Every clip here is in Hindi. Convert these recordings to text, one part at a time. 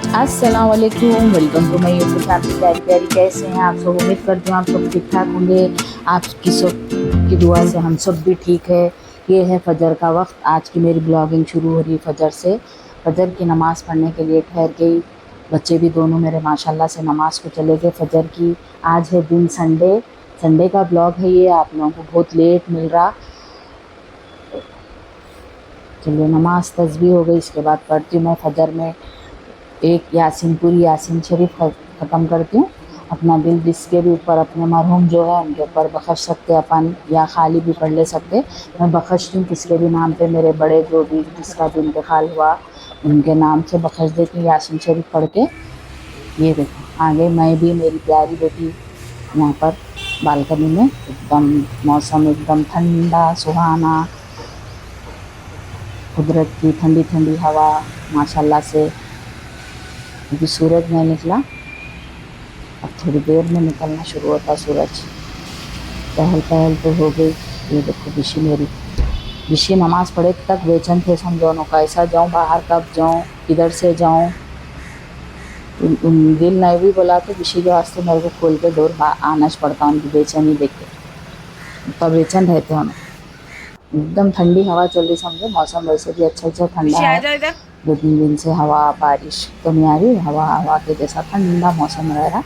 अस्सलाम वालेकुम, welcome to my YouTube family. प्यारी प्यारी कैसे हैं आप सब? उम्मीद करती हूँ आप सब ठीक ठाक होंगे। आपकी सब की दुआ से हम सब भी ठीक है। ये है फजर का वक्त। आज की मेरी ब्लॉगिंग शुरू हो रही है फजर से। फजर की नमाज़ पढ़ने के लिए ठहर गई। बच्चे भी दोनों मेरे माशाल्लाह से नमाज़ को चले गए फजर की। आज है दिन संडे। संडे का ब्लॉग है ये, आप लोगों को बहुत लेट मिल रहा। चलिए नमाज तस्बीह हो गई, इसके बाद पढ़ती हूँ मैं फजर में एक यासीन, पूरी यासीन शरीफ ख़त्म करती हूँ। अपना दिल जिसके भी ऊपर, अपने मरहूम जो है उनके ऊपर बख्श सकते अपन, या खाली भी पढ़ ले सकते। मैं बख्शती हूँ किसके भी नाम पे, मेरे बड़े जो भी जिसका भी इंतकाल हुआ उनके नाम से बख्श देती हूँ यासीन शरीफ पढ़ के। ये देखो आगे मैं भी, मेरी प्यारी बेटी यहाँ पर बालकनी में, एकदम मौसम एकदम ठंडा सुहाना, कुदरत की ठंडी ठंडी हवा माशाल्लाह से। अभी सूरज नहीं निकला, अब थोड़ी देर में निकलना शुरू होता सूरज। पहल पहल तो हो गई। ये देखो बिशी मेरी, बिशी नमाज़ पढ़े तक बेचैन थे समझो न, कैसा जाऊँ बाहर, कब जाऊँ, किधर से जाऊँ। दिल नहीं भी बोला तो बिशी के वास्ते मेरे को खोल के डोर आना पड़ता, उनकी बेचैनी देख के। तब बेचैन रहते हैं। एकदम ठंडी हवा चल रही समझो, मौसम वैसे भी अच्छा अच्छा ठंडा है। 2-3 दिन से हवा बारिश तो नहीं आ रही, हवा हवा के जैसा ठंडा मौसम रह रहा।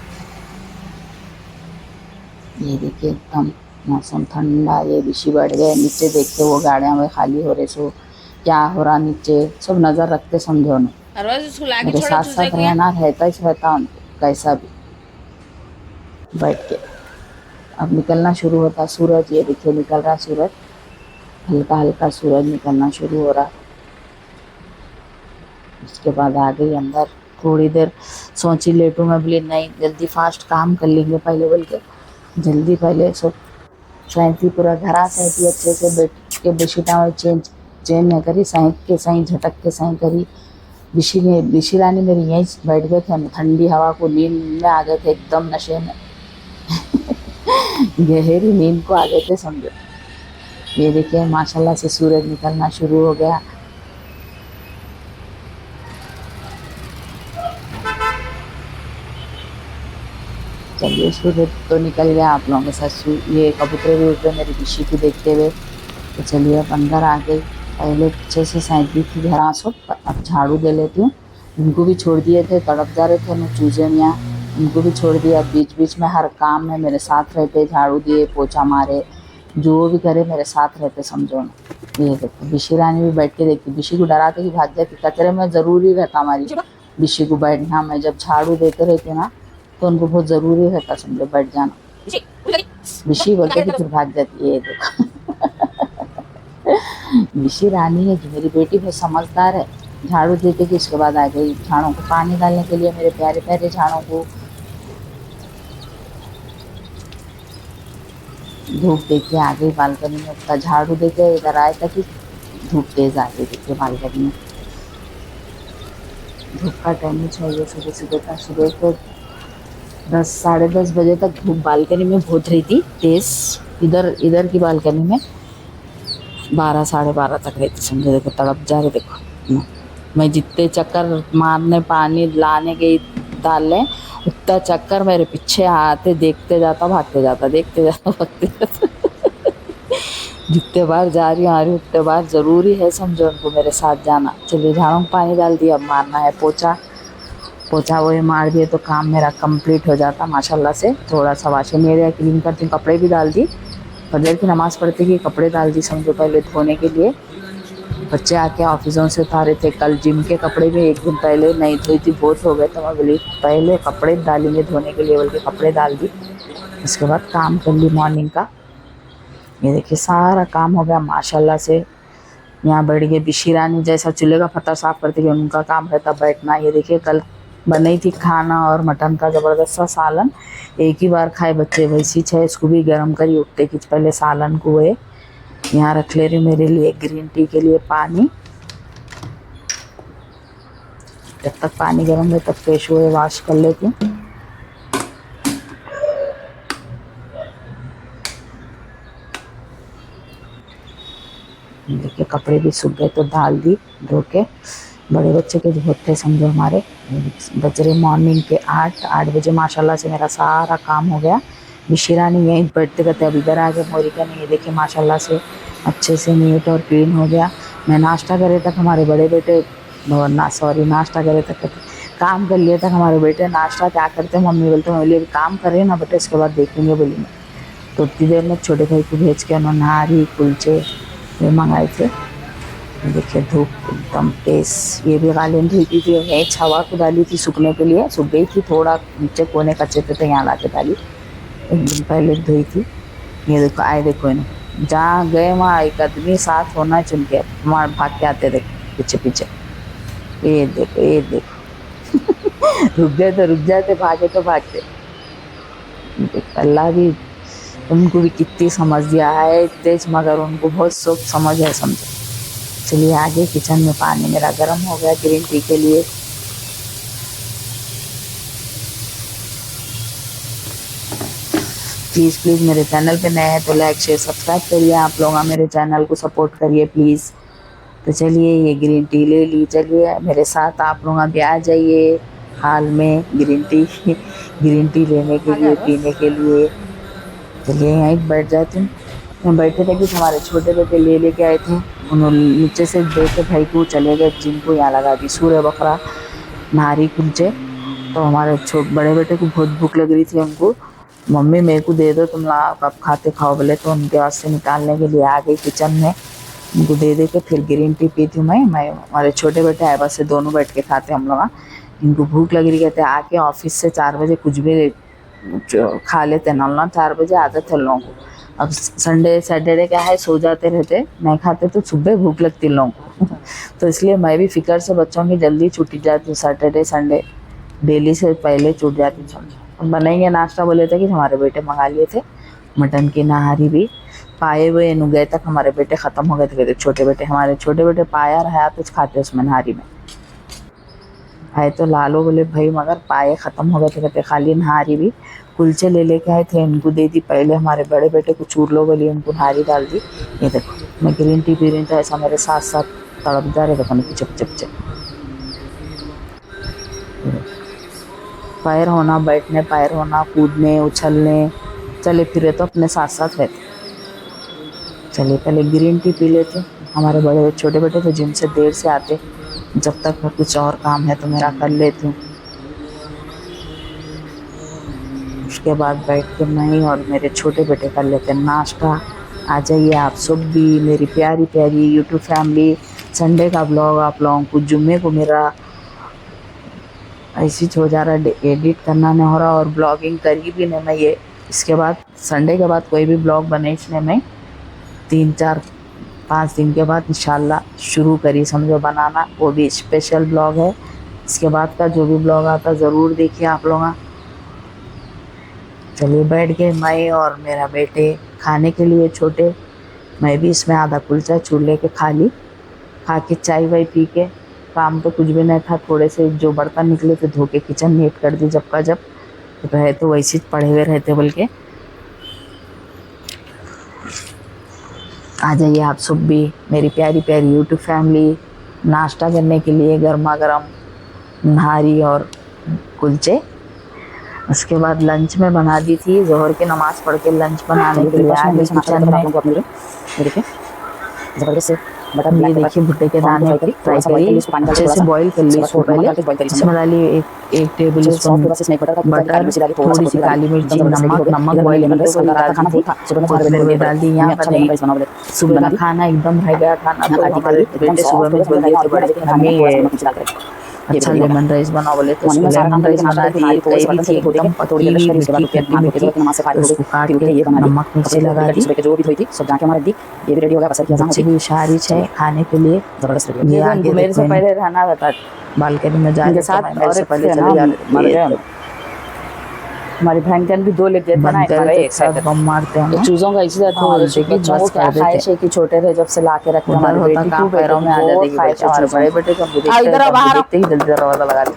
ये देखिए एकदम मौसम ठंडा। ये बिशी बढ़ गए नीचे, देखते वो गाड़ियाँ में खाली हो रहे, सो क्या हो रहा नीचे सब नज़र रखते समझो न। मेरे साथ साथ रहना रहता ही रहता उनको कैसा भी बैठ के। अब निकलना शुरू होता सूरज। ये देखिए निकल रहा सूरज, हल्का हल्का सूरज निकलना शुरू हो रहा। उसके बाद आ गई अंदर। थोड़ी देर सोची लेटूँ मैं, बोली नहीं जल्दी फास्ट काम कर लेंगे पहले, बोल के जल्दी पहले सब सैंती पूरा घरा सैंती अच्छे से बैठ के बेडशीटा में चेंज चेंज नहीं करी, सैंत के सही झटक के सही करी। बिशी रानी मेरी यहीं बैठ गए थे, ठंडी हवा को नींद में आ गए थे, एकदम नशे में गहरी नींद को आ गए थे समझो। ये देखिए माशाल्लाह से सूरज निकलना शुरू हो गया। चलिए सूरज तो निकल गया, आप लोगों के साथ ये कबूतर भी उठ रहे मेरी बिशी को देखते हुए। तो चलिए अब अंदर आ गई। पहले अच्छे से सैंती थी घरा सब, अब झाड़ू दे लेती हूँ। उनको भी छोड़ दिए थे, तड़प जा रहे थे ना चूजे मियाँ, उनको भी छोड़ दिया। बीच बीच में हर काम में मेरे साथ रहते, झाड़ू दिए पोछा मारे, जो भी करे मेरे साथ रहते समझो ना। ये देखो बिशी रानी भी बैठ के देखती, बिशी को डराते कि भाग जाती। कचरे में ज़रूरी रहता हमारी बिशी को बैठना। मैं जब झाड़ू देते रहती ना तो उनको बहुत ज़रूरी रहता समझो बैठ जाना। बिशी बोलते कि फिर भाग जाती है। ये देखो बिशी रानी है जो मेरी बेटी, बहुत समझदार है। झाड़ू देते कि उसके बाद आ गई झाड़ों को पानी डालने के लिए, मेरे प्यारे प्यारे झाड़ों को। धूप देख के आ गई बालकनी में, उतना झाड़ू दे के इधर आए था कि धूप तेज आ गई देखिए बालकनी में। धूप का टाइम चाहिए सुबह सुबह का। सुबह को 10-10:30 बजे तक धूप बालकनी में बहुत रही थी तेज। इधर इधर की बालकनी में 12-12:30 तक रहती समझो। देखो तड़प जा रहे देखो। मैं जितने चक्कर मारने पानी लाने गई डालने, उतना चक्कर मेरे पीछे आते, देखते जाता भागते जाता, देखते जाता भागते जाता जितने बार जा रही हूँ आ रही हूँ उतने बार ज़रूरी है समझो उनको मेरे साथ जाना। चलिए झाड़ों में पानी डाल दिया, अब मारना है पोछा। पोछा वही मार दिए तो काम मेरा कंप्लीट हो जाता माशाल्लाह से। थोड़ा सा वाशिंग एरिया क्लीन करती हूँ, कपड़े भी डाल दी। फजर की नमाज़ पढ़ते कि कपड़े डाल दी समझो पहले धोने के लिए। बच्चे आके ऑफिसों से उतारे थे, कल जिम के कपड़े भी एक दिन पहले नहीं धोई थी, बहुत हो गए। तो मैं बोली पहले कपड़े डालेंगे धोने के लिए, बोल के कपड़े डाल दी। उसके बाद काम कर ली मॉर्निंग का। ये देखिए सारा काम हो गया माशाल्लाह से। यहाँ बैठ गए बिशी रानी, जैसा चूल्हे का फत्ता साफ़ करते हुए उनका काम रहता बैठना। ये देखिए कल बनी थी खाना और मटन का ज़बरदस्त सा सालन। एक ही बार खाए बच्चे, वैसी है इसको भी गर्म करी उठते कि पहले सालन को हुए। यहाँ रख ले रही मेरे लिए ग्रीन टी के लिए पानी। जब तक पानी गर्म है तब फ्रेश हुए वॉश कर लेती हूँ। देखिए कपड़े भी सूख गए तो डाल दी धो के। बड़े बच्चे के जो होते समझो हमारे। बज रहे मॉर्निंग के 8 बजे माशाल्लाह से मेरा सारा काम हो गया। मिशिरा नहीं यहीं बैठते करते अब इधर आ गए मोरिका नहीं, ये देखिए माशाल्लाह से अच्छे से नीट और क्लीन हो गया। मैं नाश्ता करे तक हमारे बड़े बेटे नाश्ता करे तक काम कर लिए तक हमारे बेटे नाश्ता क्या करते मम्मी बोलते मम्मी अभी काम कर रहे हैं ना बेटे, इसके बाद देखेंगे बोली मैं। तो उतनी देर में छोटे भाई को भेज के उन्होंने नारी कुलचे ये मंगाए थे। देखिए धूप एकदम तेज, ये भी गालियाँ धुई थी यहीं छवा को डाली थी सूखने के लिए, सूख गई थी, थोड़ा नीचे कोने कच्चे थे तो यहाँ ला के डाली, एक दिन पहले धुई थी। ये देखो आए देखो इन्हें, जहाँ गए वहाँ एक आदमी साथ होना चुन के वहाँ भाग के आते देखो पीछे पीछे, ये देखो ये देखो रुक गए तो रुक जाते, भागे तो भागते। अल्लाह भी उनको भी कितनी समझ दिया है तेज, मगर उनको बहुत सोच समझ है समझो। चलिए आगे किचन में पानी मेरा गर्म हो गया ग्रीन टी के लिए। प्लीज़ मेरे चैनल पे नए हैं तो लाइक शेयर सब्सक्राइब करिए, आप लोग मेरे चैनल को सपोर्ट करिए प्लीज़। तो चलिए ये ग्रीन टी ले ली, चलिए मेरे साथ आप लोग अभी आ जाइए हाल में ग्रीन टी लेने के लिए पीने के लिए। चलिए यहीं बैठ जाती हूँ। मैं बैठे थे कि हमारे छोटे बेटे लेके आए थे, उन्होंने नीचे से देखे भाई को चले गए जिनको यहाँ लगा दी सूर्य बकरा नारी कुलचे। तो हमारे बड़े बेटे को बहुत भूख लग रही थी, उनको मम्मी मेरे को दे दो तुम आप खाते खाओ बोले, तो उनके वास्ते निकालने के लिए आ गई किचन में, उनको दे के फिर ग्रीन टी पीती हूँ मैं हमारे छोटे बेटे आए बस से दोनों बैठ के खाते हम लोग। इनको भूख लग रही कहते आके ऑफिस से 4 बजे कुछ भी खा लेते ना, 4 बजे आदत है लोगों को। अब संडे सैटरडे क्या है सो जाते रहते नहीं खाते, तो सुबह भूख लगती लोगों को तो इसलिए मैं भी फिक्र से बच्चों की जल्दी छुट्टी जाती हूँ, सैटरडे संडे डेली से पहले छूट जाती हूँ। बनाएंगे नाश्ता बोले थे कि हमारे बेटे मंगा लिए थे मटन की नहारी भी, पाए हुए गए तक हमारे बेटे ख़त्म हो गए थे छोटे बेटे, हमारे छोटे बेटे पाया रहा तो खाते उसमें नहारी में आए तो लालो बोले भाई मगर पाए ख़त्म हो गए थे कहते खाली नहारी भी। कुलचे लेके आए थे इनको दे दी, पहले हमारे बड़े बेटे को चूर लो बोली उनको नहारी डाल दी। ये देखो मैं ग्रीन टी पी रही तो ऐसा मेरे साथ साथ तड़प जा रहे देखो ना पीछे पीछे पीछे। पैर होना बैठने, पैर होना कूदने उछलने चले फिरे तो अपने साथ साथ रहते। चलिए पहले ग्रीन टी पी लेते, हमारे बड़े छोटे बेटे तो जिम से देर से आते, जब तक मैं कुछ और काम है तो मेरा कर लेती हूँ। उसके बाद बैठ के मैं और मेरे छोटे बेटे कर लेते हैं नाश्ता। आ जाइए आप सब भी मेरी प्यारी प्यारी यूट्यूब फैमिली। संडे का ब्लॉग आप लोगों को जुम्मे को मेरा ऐसी हो जा रहा, एडिट करना नहीं हो रहा और ब्लॉगिंग करी भी नहीं मैं ये। इसके बाद संडे के बाद कोई भी ब्लॉग बने इसलिए मैं 3-4-5 दिन के बाद इंशाल्लाह शुरू करी समझो बनाना, वो भी स्पेशल ब्लॉग है। इसके बाद का जो भी ब्लॉग आता ज़रूर देखिए आप लोग। चलिए बैठ गए मैं और मेरा बेटे खाने के लिए छोटे, मैं भी इसमें आधा कुलचा चूल्हे के खा के चाय वाय पी के, काम तो कुछ भी नहीं था, थोड़े से जो बर्तन निकले थे धो के किचन नीट कर दी जब का जब रहे तो वैसे पड़े हुए रहते बोल के। आ जाइए आप सब भी मेरी प्यारी प्यारी यूट्यूब फैमिली नाश्ता करने के लिए गर्मा गर्म नहारी और कुलचे। उसके बाद लंच में बना दी थी, जोहर की नमाज पढ़ के लंच बनाने के लिए आए किचन में। जबरदस्त से बटर ये देखिए भुट्टे के दाने फ्राई करी, अच्छे से बॉईल कर ली इसको पहले, इसमें डाली एक टेबल स्पून बटर, थोड़ी सी काली मिर्ची, नमक बॉईल करके डाल दी। यहाँ पर सुबह का खाना एकदम रह गया खाना, तो हमारे बेटे सुबह में बोल दिए थे बड़े हमें अच्छा लेमन राइस बनाओ बोले, तो उसको लेमन राइस बना दी। कई भी थी एकदम पतली मीठी, उसको काट के नमक मिर्ची लगा दी, जो भी थी सब जाके हमारे दी। ये भी रेडी हो गया, बस बच्चे भी शारिश है खाने के लिए जबरदस्त। ये आगे मेरे से पहले रहना रहता बालकनी में जाने साथ और से पहले चले जाते। हमारी भयंकर भी 2 लेते थे ना, एक साथ बम मारते हैं तो चूजों का इसी तरह बच्चों को क्या ख्वाहिश है कि छोटे थे जब से ला के रखते हमारे बेटी को पैरों में आ जाती है ख्वाहिश। हमारे बड़े बेटे को इधर बाहर देखते ही जल्दी दरवाजा लगा दी।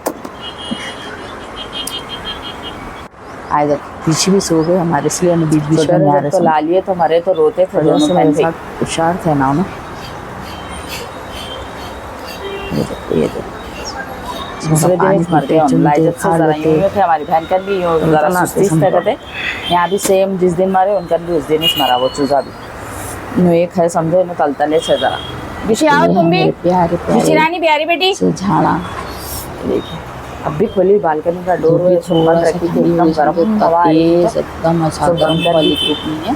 आए जब पीछे भी सो गए हमारे, इसलिए हम बीच बीच में आ रहे तो ला लिए तो हमारे तो रोते थे दोनों, मेरे साथ होशियार थे ना। ये तो दूसरे दिन मर गए हम लाइजत से जरा यूं थे। हमारी बहन का भी यूं जरा सुस्ती से कहते यहाँ भी सेम जिस दिन मारे उनका भी उस दिन ही मरा वो चूजा भी यूं एक है समझो इन तलतले से जरा विशी आओ तुम भी प्यारे विशी रानी प्यारी बेटी से झाड़ा देखिए अब भी खुली बालकनी का डोर है थोड़ा सा रखी थी एकदम गर्म हवा तेज एकदम अच्छा गर्म वाली धूप नहीं है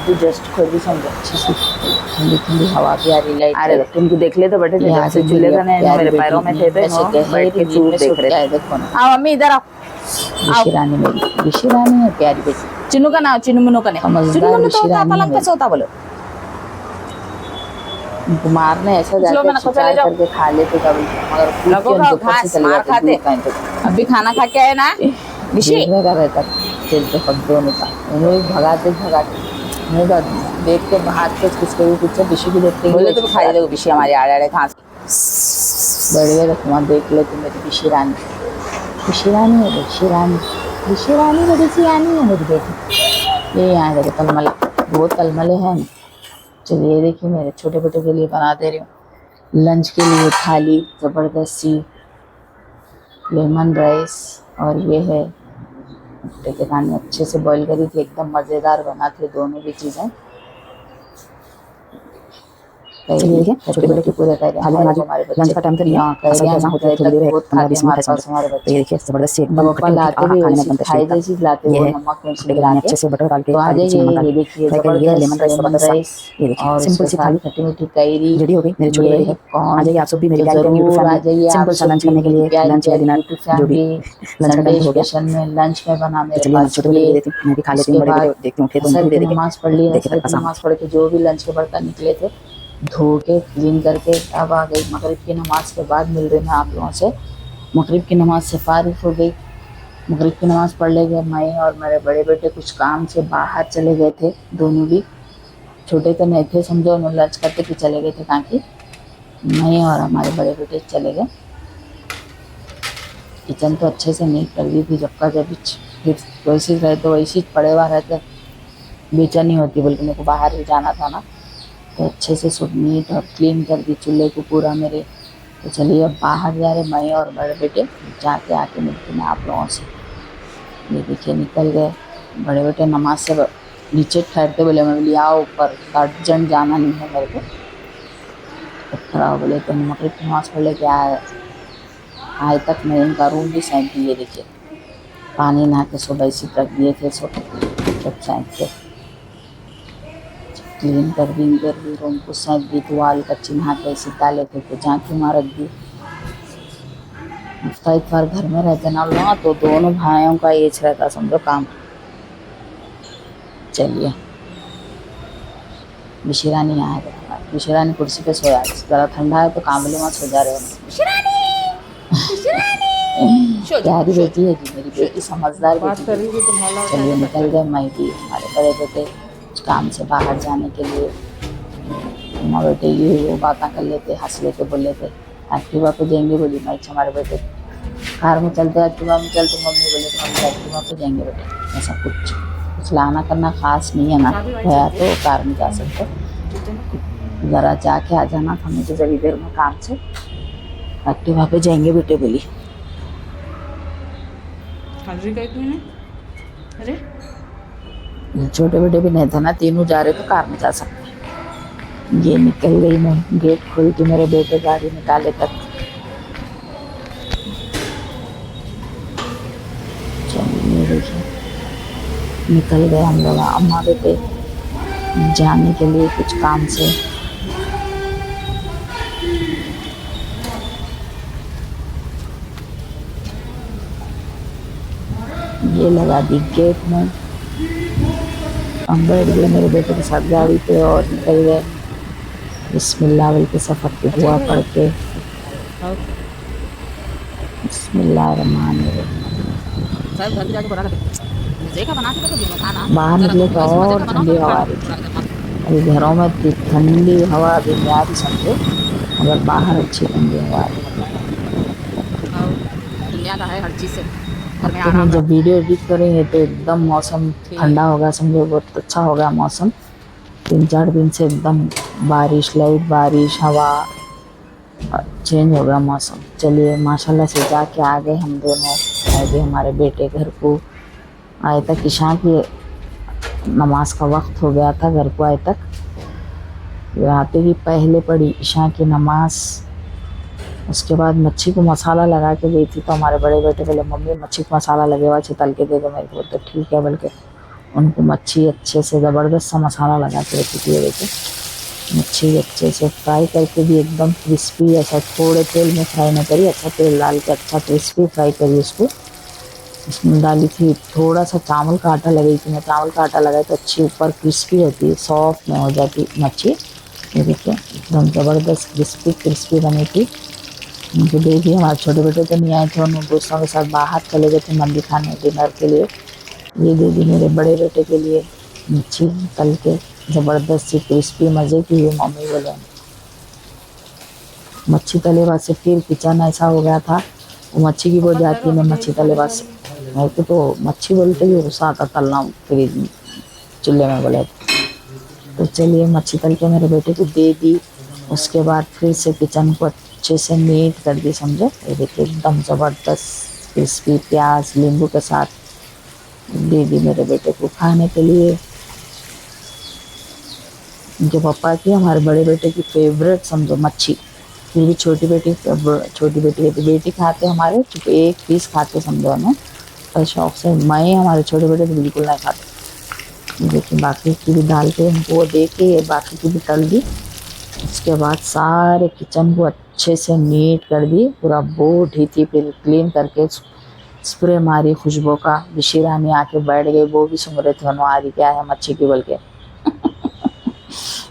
अभी जस्ट खुद भी समझो अच्छी सी ठंडी ठंडी हवा भी आ रही लाइट। अरे तुमको देख ले तो बैठे थे जब से चूल्हे का नहीं मेरे पैरों में थे तो बैठ के चूर देख रहे थे। देखो ना आओ मम्मी इधर आओ विशी रानी मेरी विशी रानी है प्यारी बेटी चिन्नू का नाम चिन्नू मुन्नू का नाम चिन्नू मुन्नू तो होता पलंग पे सोता बोलो कुमार ने ऐसा जाकर शिकार करके खा लेते कभी मगर लोगों का घास मार खाते अभी खाना खा के आए ना विशी देखने का रहता खेलते पक दोनों का उन्हें भगाते भगाते नहीं तो देख के बाहर के किसके भी पीछे विशी भी देखते बोले तो खाई दो विशी हमारी आड़े आड़े घास बड़े कुमार देख ले तुम मेरी विशी रानी है विशी रानी बड़ी सी रानी है मेरी बेटी। ये यहाँ देखो तलमला वो तलमले हैं। चलिए ये देखिए मेरे छोटे बेटे के लिए बना दे रही हूँ लंच के लिए थाली ज़बरदस्त सी लेमन राइस और ये है भुट्टे के दाने अच्छे से बॉईल करी थी एकदम मज़ेदार बना थे दोनों भी चीज़ें। देखिए छोटे बेटे के पूरे कर लंच का टाइम तो यहाँ ऐसा होता है थोड़ी देर है 15-20 मिनट ऐसा हमारे तो बच्चे ये देखिए जबरदस्त से एकदम ऊपर लाते भी खाने में बनता खाई है जैसी लाते ये वो है नमक मिर्च भुट्टे के दाने अच्छे से बटर डाल के तो आ जाइए ये देखिए ये लेमन राइस जबरदस्त राइस ये देखिए और सिंपल सी थाली खट्टी मीठी कैरी रेडी हो गई मेरे छोटे बेटे की आ जाइए आप सब भी मेरी प्यारी प्यारी यूट्यूब आ जाइए फैमिली सिंपल सा लंच करने के लिए लंच या डिनर जो भी लंच का टाइम हो गया स्पेशल में लंच में बना मेरे चलिए मैं पास छोटे बेटे देती हूँ मैं भी खा लेती हूँ बड़े बेटे देखती हूँ फिर तुम भी दे देंगे नमाज पढ़ ली देखिए तक नमाज पढ़ के जो भी लंच के बर्तन निकले थे धो के क्लीन करके अब आ गई मगरिब की नमाज के बाद मिल रही मैं आप लोगों से। मगरिब की नमाज से फारिग हो गई मगरिब की नमाज पढ़ ले गए मैं और मेरे बड़े बेटे कुछ काम से बाहर चले गए थे दोनों भी छोटे तो नहीं थे समझो उन्होंने लंच करते कि चले गए थे कहाँ की मैं और हमारे बड़े बेटे चले गए। किचन तो अच्छे से नहीं कर दी थी जब का जब फिर वैसे रहे तो वैसे पड़े हुआ रहते बेचैनी होती बल्कि मेरे को बाहर भी जाना था ना तो अच्छे से सब नीट और क्लीन कर दी चूल्हे को पूरा मेरे। तो चलिए अब बाहर जा रहे मैं और बड़े बेटे जाके आके मिलते हैं आप लोगों से। ये देखिए निकल गए बड़े बेटे नमाज से नीचे ठहरते बोले मैं बोली आओ ऊपर अर्जेंट जाना नहीं है मेरे को तो खड़ा बोले तो मगरिब की नमाज पढ़ लेके आए तक मैं इनका रूम भी सैंक दिए देखिए पानी नहा के सब ऐसे रख दिए थे सब सैंक के क्लीन कर दी इधर भी रूम को सैंक दी वाल का चिन्हा कैसे डाले थे तो झांकी मार रख दी। हफ्ता इतवार घर में रहते ना लोग तो दोनों भाइयों का एज रहता समझो काम। चलिए विशी रानी यहाँ है विशी रानी कुर्सी पे सोया ज़रा ठंडा है तो कांबले में सो जा रहे हो प्यारी बेटी है जी मेरी बेटी समझदार बेटी। चलिए निकल गए मैं भी हमारे बड़े बेटे काम से बाहर जाने के लिए माँ बेटे ये वो बातें कर लेते हंस लेते बोल लेते एक्टिवा पे जाएंगे बोली मैं हमारे बेटे कार में चलते एक्टिवा में चलते मम्मी बोले तो मम्मी एक्टिवा पे जाएंगे बेटे ऐसा कुछ लाना करना खास नहीं है ना भैया तो कार में जा सकते ज़रा जाके आ जाना था मुझे जरी देर में काम से एक्टिवा पे जाएंगे बेटे बोली। अरे छोटे बेटे भी नहीं था ना तीनों जा रहे तो कार में जा सकते। ये निकल गई मैं गेट खोल के मेरे बेटे गाड़ी निकाले तक। चलिए देखिए निकल गए हम लोग अम्मा बेटे जाने के लिए कुछ काम से। ये लगा दी गेट में हम बैठ गए मेरे बेटे के साथ गाड़ी पे और निकल गए बिस्मिल्लाह बोल के सफ़र की दुआ पढ़ के बाहर निकले तो और ठंडी हवा आ रही थी। अभी घरों में ठंडी हवा अभी नहीं आ रही समझे मगर बाहर अच्छी ठंडी हवा आ रही है। तो हम जब वीडियो एडिट करेंगे तो एकदम मौसम ठंडा होगा समझो बहुत अच्छा होगा मौसम। 3-4 दिन से एकदम बारिश लाइट बारिश हवा चेंज हो गया मौसम। चलिए माशाल्लाह से जाके आ गए हम दोनों, आ गए हमारे बेटे घर को। आए तक ईशा की नमाज का वक्त हो गया था, घर को आए तक। आते ही पहले पढ़ी ईशा की नमाज, उसके बाद मच्छी को मसाला लगा के गई थी। तो हमारे बड़े बेटे बोले मम्मी मच्छी को मसाला लगे हुआ अच्छे तल के दे दो मेरे को। तो ठीक है, बल्कि उनको मच्छी अच्छे से ज़बरदस्त सा मसाला लगा के रखी थी। देखिए मच्छी अच्छे से फ्राई करके भी एकदम क्रिस्पी, ऐसा थोड़े तेल में फ्राई ना करी, अच्छा तेल डाल के अच्छा क्रिस्पी फ्राई करी उसको। इसमें डाली थी थोड़ा सा चावल का आटा लगाई थी मैं, चावल का आटा लगाए तो अच्छी ऊपर क्रिस्पी होती है, सॉफ्ट में हो जाती मच्छी। ये देखिए एकदम ज़बरदस्त क्रिस्पी क्रिस्पी बनी थी। उनको दे दी। हमारे छोटे बेटे तो नहीं आए थे, उन दोस्तों के साथ बाहर चले गए थे मंडी खाने डिनर के लिए। ये दे दी मेरे बड़े बेटे के लिए मच्छी तल के ज़बरदस्त सी क्रिस्पी मज़े की हुई। मम्मी बोले मच्छी तले बाद से फिर किचन ऐसा हो गया था, वो मच्छी की बहुत जाती है मच्छी तले बाद से। मेरे को तो मच्छी बोलते ही गुस्सा आता तलना फिर चूल्हे में बोले। तो चलिए मच्छी तल के मेरे बेटे को दे दी। उसके बाद फिर से किचन को अच्छे से नीट कर दी, समझो। ये देखिए एकदम ज़बरदस्त क्रिस्पी प्याज नींबू के साथ दे दी मेरे बेटे को खाने के लिए। उनके पापा की, हमारे बड़े बेटे की फेवरेट समझो मच्छी। फिर भी छोटी बेटी है तो बेटी खाते हमारे, चूँकि एक पीस खाते समझो ना, और शौक से। मैं हमारे छोटे बेटे तो बिल्कुल नहीं खाते। देखिए बाकी की भी डाल के उनको वो दे के बाकी की भी तल दी। उसके बाद सारे किचन को अच्छे से नीट कर दी, पूरा बोर्ड ही थी, फिर क्लीन करके स्प्रे मारी खुशबू का। ऋषि रानी आके बैठ गई, वो भी सुन रहे थे हमारी क्या है मच्छी की बोल के।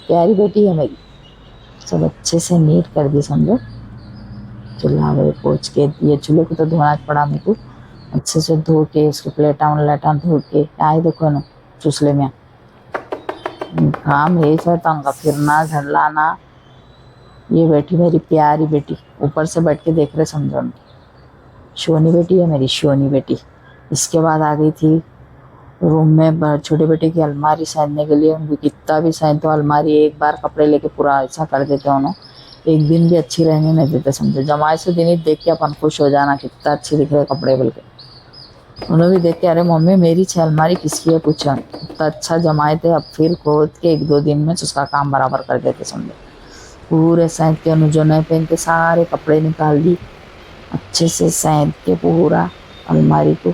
प्यारी बेटी है मेरी। सब अच्छे से नीट कर दी समझो। चूल्हा वही पोंछ के, ये चूल्हे को तो धोना पड़ा मेरे को, अच्छे से धो के उसके प्लेटा धो के आए। देखो ना चूसले में काम यही था, तंगा फिरना झड़लाना। ये बैठी मेरी प्यारी बेटी, ऊपर से बैठ के देख रहे समझो। शोनी बेटी है मेरी, शोनी बेटी। इसके बाद आ गई थी रूम में छोटे बेटे की अलमारी सैनने के लिए। उनको कितना भी सैन तो अलमारी एक बार कपड़े लेके पूरा ऐसा कर देते उन्होंने, एक दिन भी अच्छी रहने नहीं देते समझो। जमाई से दिन ही देख के अपन खुश हो जाना कितना अच्छी दिख रहे कपड़े बोल के। उन्होंने भी देख के अरे मम्मी मेरी छह अलमारी किसकी है पूछा। इतना अच्छा जमाए थे, अब फिर खोद के एक दो दिन में उसका काम बराबर कर देते समझो। पूरे सैंत के जो नए पहन के सारे कपड़े निकाल दी, अच्छे से सैंत के पूरा अलमारी को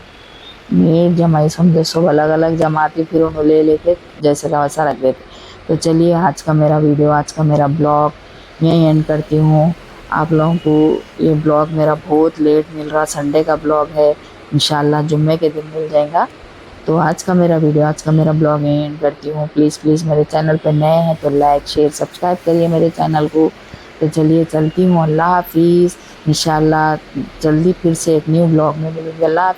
नीट जमाई समझो। सब अलग अलग जमाती, फिर उन्हें ले लेके जैसे का वैसा रख देते। तो चलिए आज का मेरा वीडियो, आज का मेरा ब्लॉग यहीं एंड करती हूँ। आप लोगों को ये ब्लॉग मेरा बहुत लेट मिल रहा, संडे का ब्लॉग है, इंशाल्लाह जुम्मे के दिन मिल जाएगा। तो आज का मेरा वीडियो, आज का मेरा ब्लॉग यहीं एंड करती हूँ। प्लीज़ मेरे चैनल पर नए हैं तो लाइक शेयर सब्सक्राइब करिए मेरे चैनल को। तो चलिए चलती हूँ, अल्लाह हाफिज़। इंशाल्लाह जल्दी फिर से एक न्यू ब्लॉग में मिलेंगे। अल्लाह।